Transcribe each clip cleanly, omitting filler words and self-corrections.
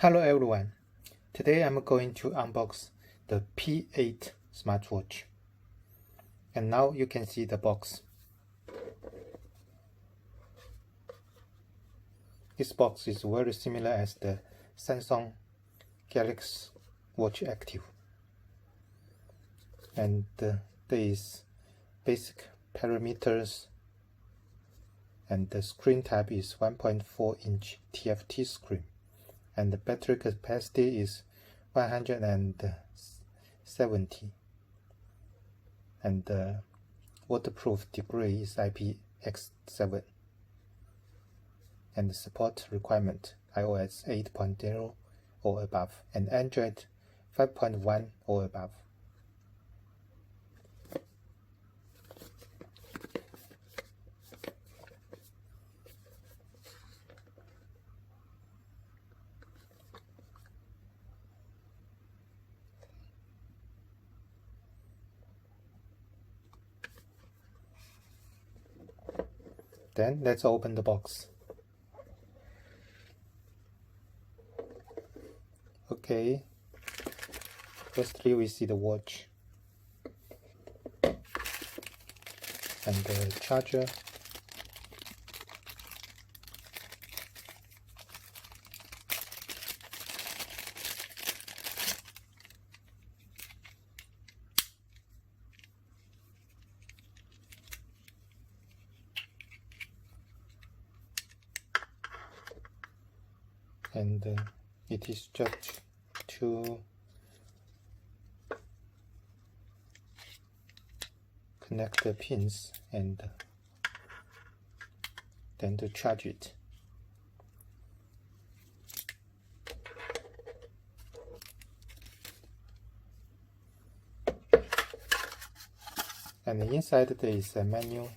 Hello everyone, today I'm going to unbox the P8 smartwatch. And now you can see the box. This box is very similar as the Samsung Galaxy Watch Active. And there is basic parameters, and the screen type is 1.4-inch TFT screen. And the battery capacity is 170, and the waterproof degree is IPX7, and the support requirement iOS 8.0 or above, and Android 5.1 or above. Then let's open the box. Okay, firstly we see the watch and the charger, and it is just to connect the pins and then to charge it. And inside there is a menu,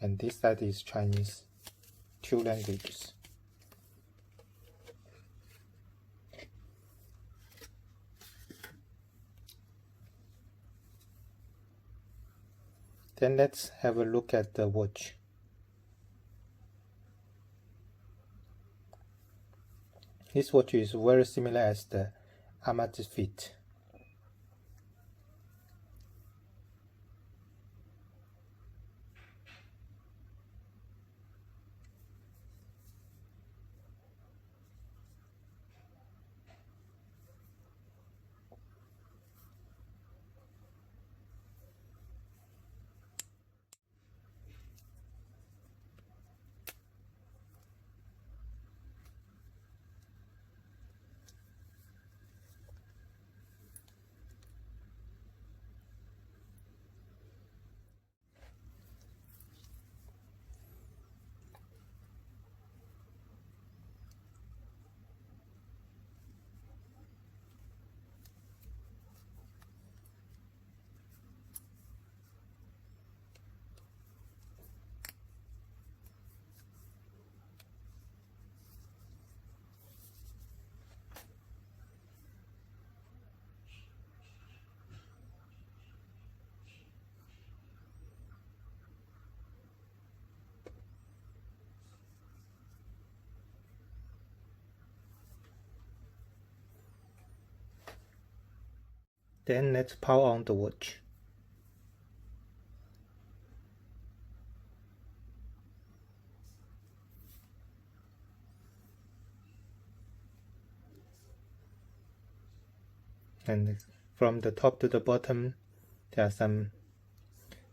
and this side is Chinese, 2 languages. Then let's have a look at the watch. This watch is very similar as the Amazfit. Then let's power on the watch. And from the top to the bottom, there are some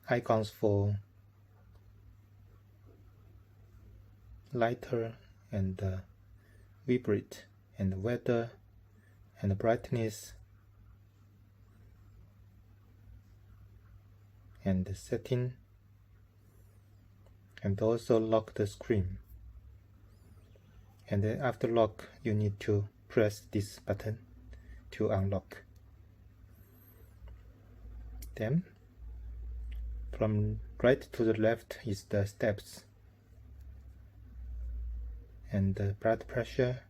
icons for lighter and vibrate, and weather, and brightness, and the setting, and also lock the screen. And then after lock, you need to press this button to unlock. Then from right to the left is the steps, and the blood pressure,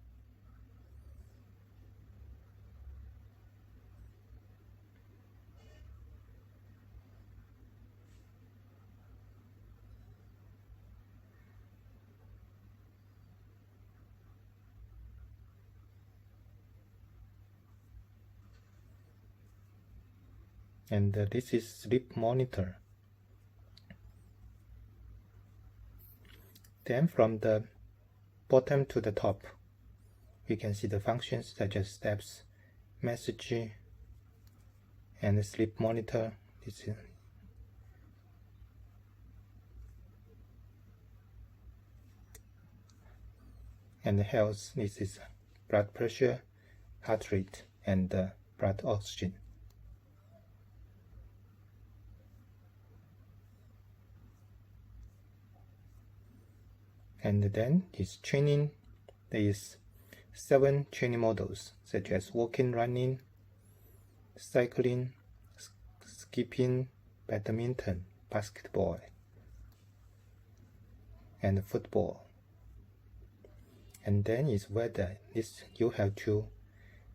And this is sleep monitor. Then from the bottom to the top, we can see the functions such as steps, message, and the sleep monitor. This is and the health. This is blood pressure, heart rate, and blood oxygen. And then this training, there is 7 training models such as walking, running, cycling, skipping, badminton, basketball, and football. And then is weather. This you have to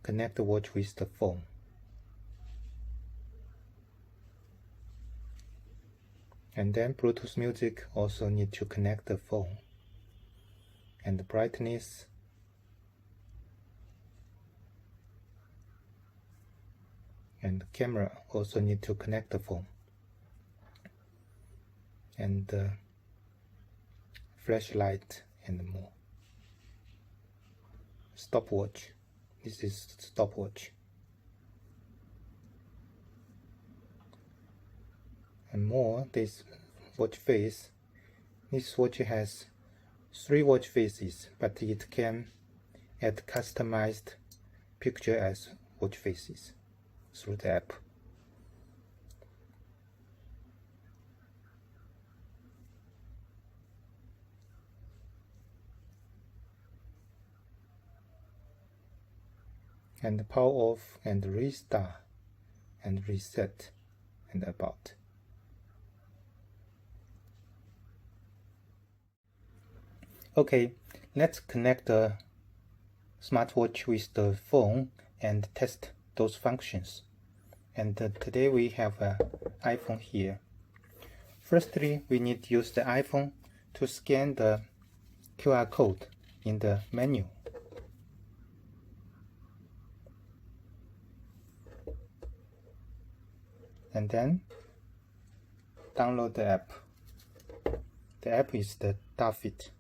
connect the watch with the phone. And then Bluetooth music also need to connect the phone. And the brightness, and the camera also need to connect the phone. And flashlight and more. Stopwatch. This is stopwatch. And more, this watch face. This watch has 3 watch faces, but it can add customized picture as watch faces through the app. And power off and restart and reset and about. Okay, let's connect the smartwatch with the phone and test those functions. And today we have an iPhone here. Firstly, we need to use the iPhone to scan the QR code in the menu. And then download the app. The app is the Fit.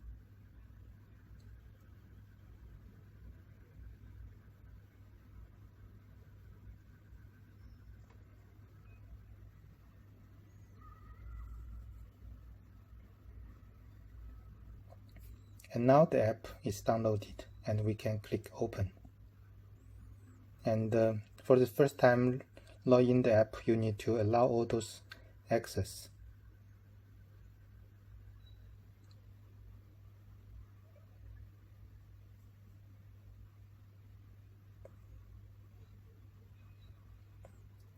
And now the app is downloaded and we can click open. And for the first time log in the app, you need to allow all those access.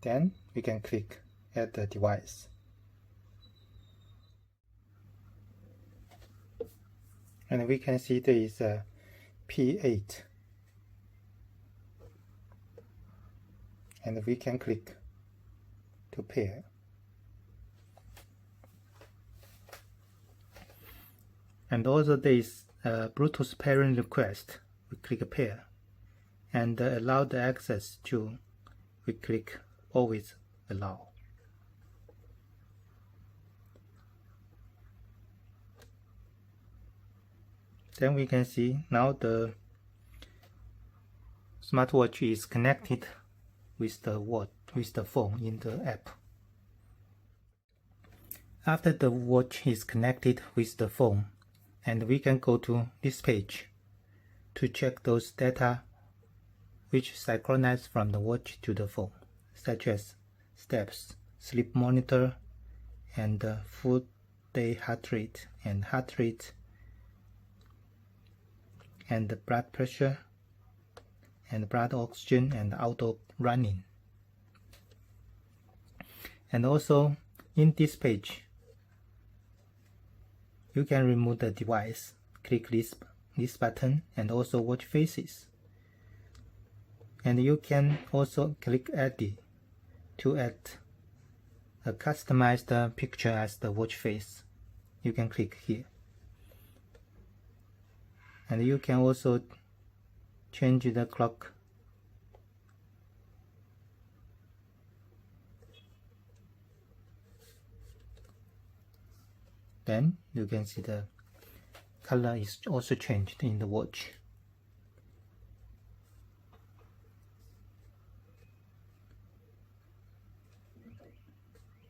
Then we can click add the device. And we can see there is a P8. And we can click to pair. And also there is a Bluetooth pairing request. We click pair. And allow the access to, we click always allow. Then we can see now the smartwatch is connected with the phone in the app. After the watch is connected with the phone, and we can go to this page to check those data which synchronize from the watch to the phone, such as steps, sleep monitor, and full day heart rate, and the blood pressure, and blood oxygen, and outdoor running. And also in this page, you can remove the device, click this button, and also watch faces. And you can also click edit to add a customized picture as the watch face. You can click here. And you can also change the clock. Then you can see the color is also changed in the watch.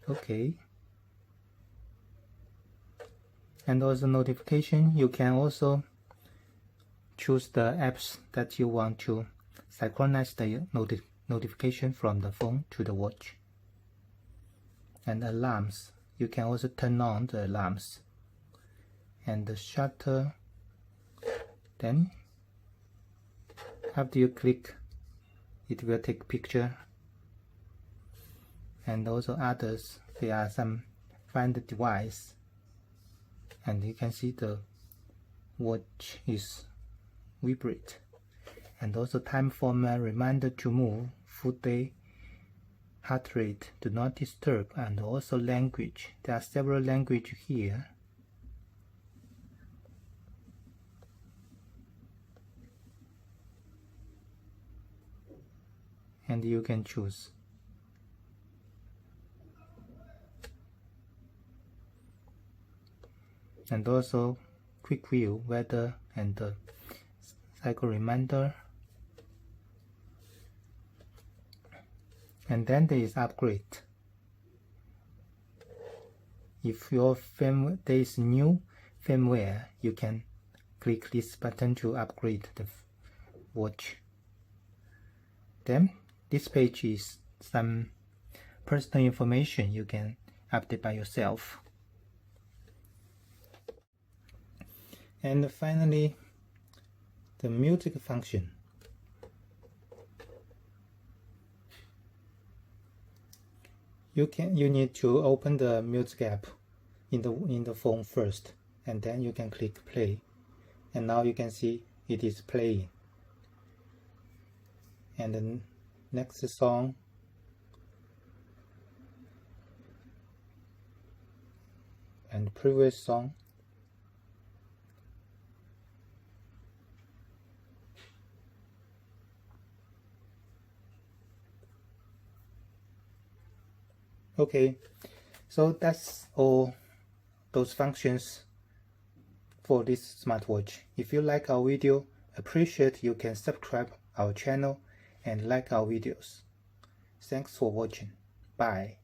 Okay. And also notification, you can also choose the apps that you want to synchronize the notification from the phone to the watch. And alarms, you can also turn on the alarms. And the shutter, then after you click, it will take picture. And also others, there are some find the device, and you can see the watch is vibrate. And also time format, reminder to move, full day, heart rate, do not disturb, and also language. There are several languages here. And you can choose. And also quick view, weather, and the cycle reminder. And then there is upgrade. If your there is new firmware, you can click this button to upgrade the watch. Then this page is some personal information you can update by yourself. And finally, the music function. You need to open the music app in the phone first, and then you can click play. And now you can see it is playing. And the next song, and previous song. Okay, so that's all those functions for this smartwatch. If you like our video, appreciate you can subscribe our channel and like our videos. Thanks for watching. Bye.